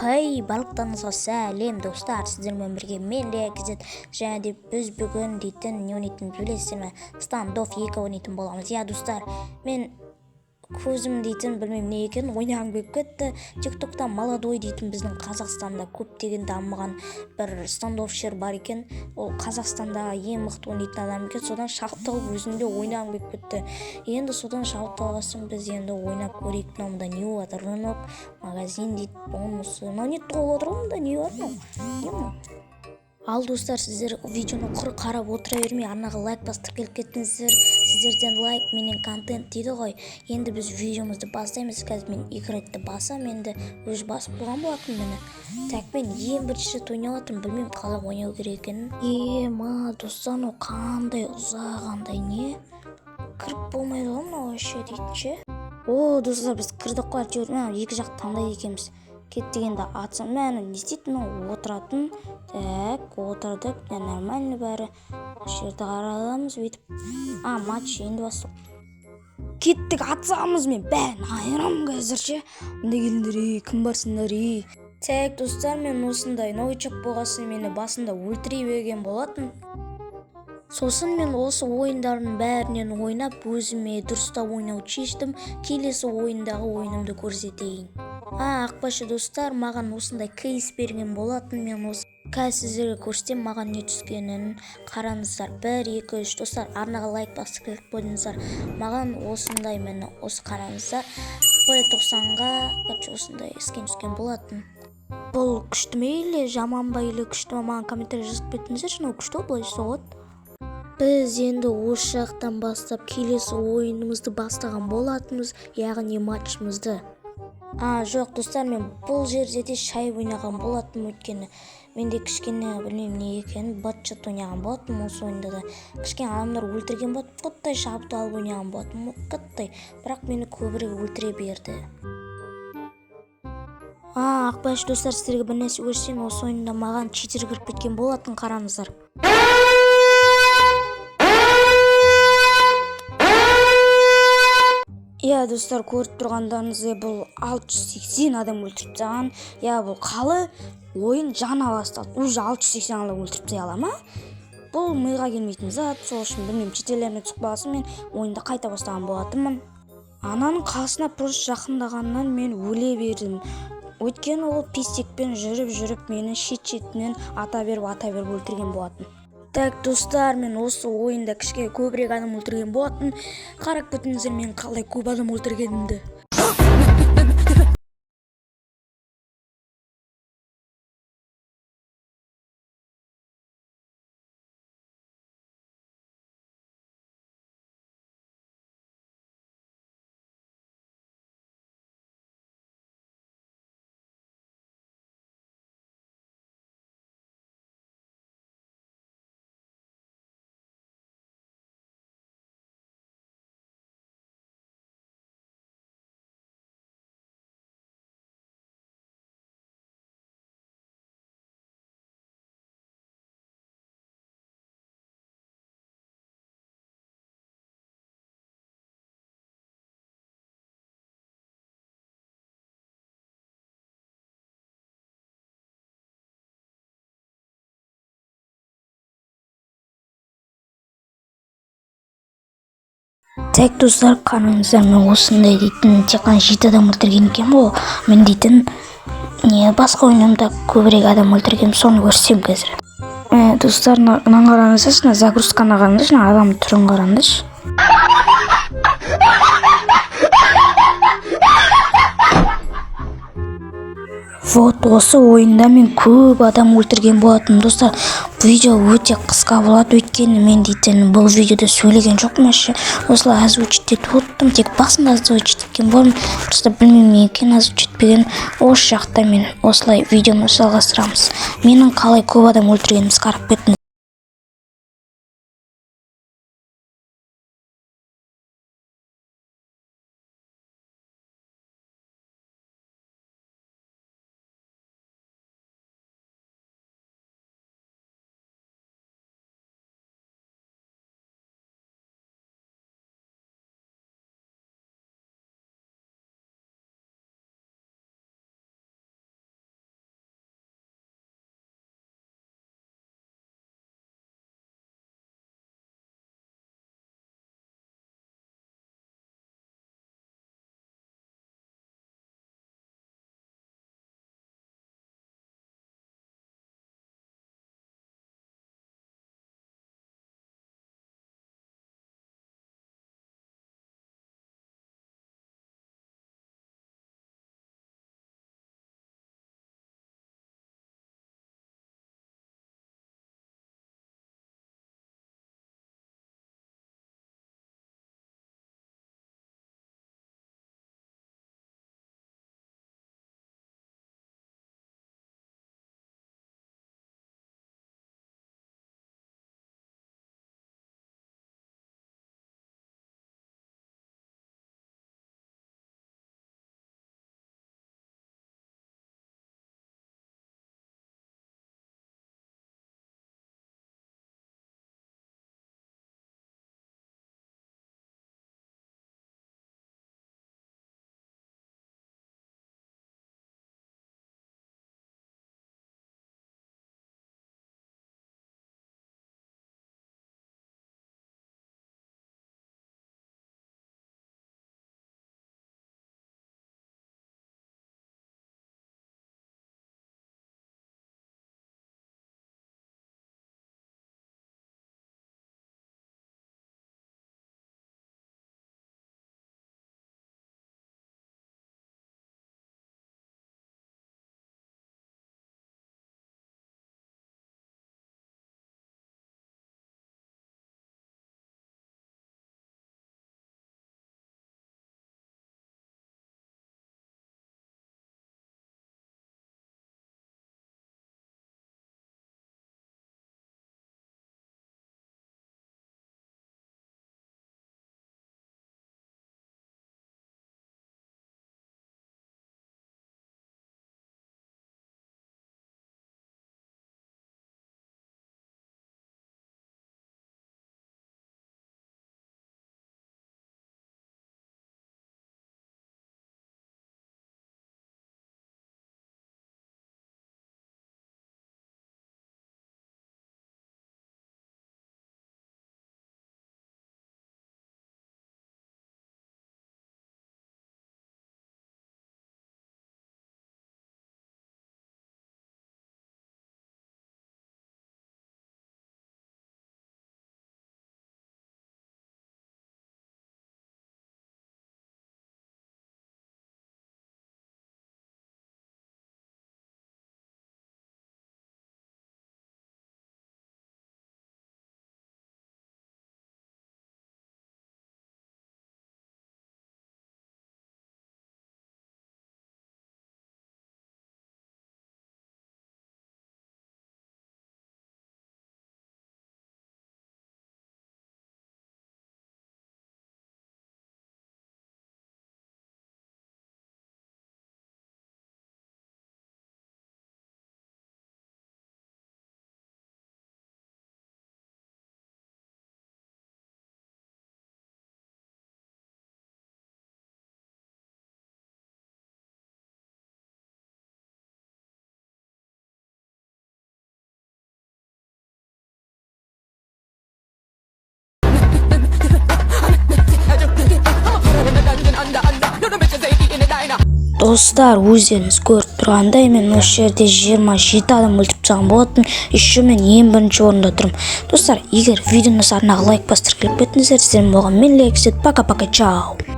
Хей, балықтарыңызға сәлем достар, сіздермен бірге мен Реакзет және де біз бүгін дейтін не ойнайтынымызды білесіздер ме? Standoff 2 ойнайтын боламыз. Иә достар, мен көзім дейтін білмеймін не екен ойнағым келіп кетті. TikTokта молодой дейтін біздің Қазақстанда көптеген дамыған бір стандоффшер бар екен. Ол Қазақстандағы ең мықты ойнайтын адам екен. Содан шақыртылып өзімде ойнағым келіп кетті. Енді содан шақыртылғасын біз енді ойнап көрейік. Мынада не болады? Рынок, магазин дейді. Бонусы. Мынау не толып отыр ғой, мында не бар мынау? Ал достар, сіздер видеоны құр қарап отыра бермей арнаға лайк басып келіп кеттіңіздер. Сіздерден лайк менен контент дейді ғой. Енді біз видеомызды бастаймыз. Қазір мен играть басам, енді өзі басып болған болатын мені. Так, мен ең бірінші рет ойнап отырмын, білмеймін қалай ойнау керек екенін. Достар, қандай ұзағандай не? Кіріп болмайды ғой мынау вообще дейтінше. Достар, біз кірдік қой, екі жақ таңдайды екенбіз. Кеттігенде атсам, мәні не істейді, отыратын. Так, отырдық, нормально бәрі. Жерді қараламыз, өйтіп. Матч енді бастық. Кеттік, атсамыз, мен бәрін айырамын қазірше. Онда келіндер, кім барсыңдар? Так, достар, мен осындай новичок болғасын мені басында өлтіре берген болатын. Сосын мен осы ойындардың бәрінен ойнап, өзіме дұрыстап ойнауды шештім. Келесі ойындағы ойынымды көрсетейін. Ақбашы достар, маған осындай кейс берген болатын. Мен осы қазір сіздерге көрсетем, маған не түскенін қараңыздар. 1, 2, 3 достар, арнаға лайк басып келіп қойдыңыздар. Маған осындай мені осы қараңыздар. P90-ға осындай скен түскен болатын. Бұл күшті мейлі, жаман ба или күшті ма, маған комментарий жазып кетіңіздер. Шынау күшті былай соғады. Біз енді осы жақтан бастап келесі ойынымызды бастаған болатынбыз, яғни матчымызды. Жоқ достар, мен бұл жерде де шай ойнаған болатын, өйткені менде кішкене білмеймін не екен батчат ойнаған болатын. Осы ойында да кішкене адамдар өлтірген болатын, қыттай шабыт алып ойнаған болатын, қыттай, бірақ мені көбірек өлтіре берді. Ақбаш достар, сіздерге бір нәрсе көрсетейін, осы ойында маған читер кіріп кеткен болатын, қараңыздар. Достар, көріп тұрғандарыңыздай бұл 680 адам өлтіріп тастаған. Бұл қалы ойын жана бастады. Уже 680 адам өлтіріп тастай ала ма? Бұл миға келмейтін зат. Сол үшін білмеймін, читерлеріне түсіп қалсын, мен ойында қайта бастаған болатынмын. Ананың қасына просто жақындағаннан мен өле бердім. Өйткені ол пестекпен жүріп мені шет-шетінен ата беріп өлтірген болатын. Так, достар, мен осы ойында кішкене көбірек адам өлтірген болатын. Қарап кетіңіздер, мен қалай көп адам өлтіргенімді. Так, достар, қараңыздар, мен осындай дейтін тек қана 7 адам өлтірген екен ғой. Мен дейтін басқа ойынымда көбірек адам өлтірген, соны көрсем қазір. Достар, мынаны қараңыздаршы, загрузканы қараңыздаршы, адам түрін қараңыздаршы. Осы ойында мен көп адам өлтірген болатын. Достар, видео өте қысқа болады, өйткені мен дейтін бұл видеода сөйлеген жоқпын. Осылай озвучить етіп отырмын, тек басында озвучить еткен болмын. Просто білмеймін екен озвучить етпеген. Осы жақта мен осылай видеоны жалғастырамыз. Менің қалай көп адам өлтіргенімді қарап кетіңіздер. Достар, өздеріңіз көріп тұрғандай, мен осы жерде 27 адам өлтіріп тастаған болатын. Еще мен ең бірінші орында тұрмын. Достар, егер видеоның артына лайк бастырып келіп кеттіңіздер, сіздермен болған мен Лексет. Пока-пока, чао.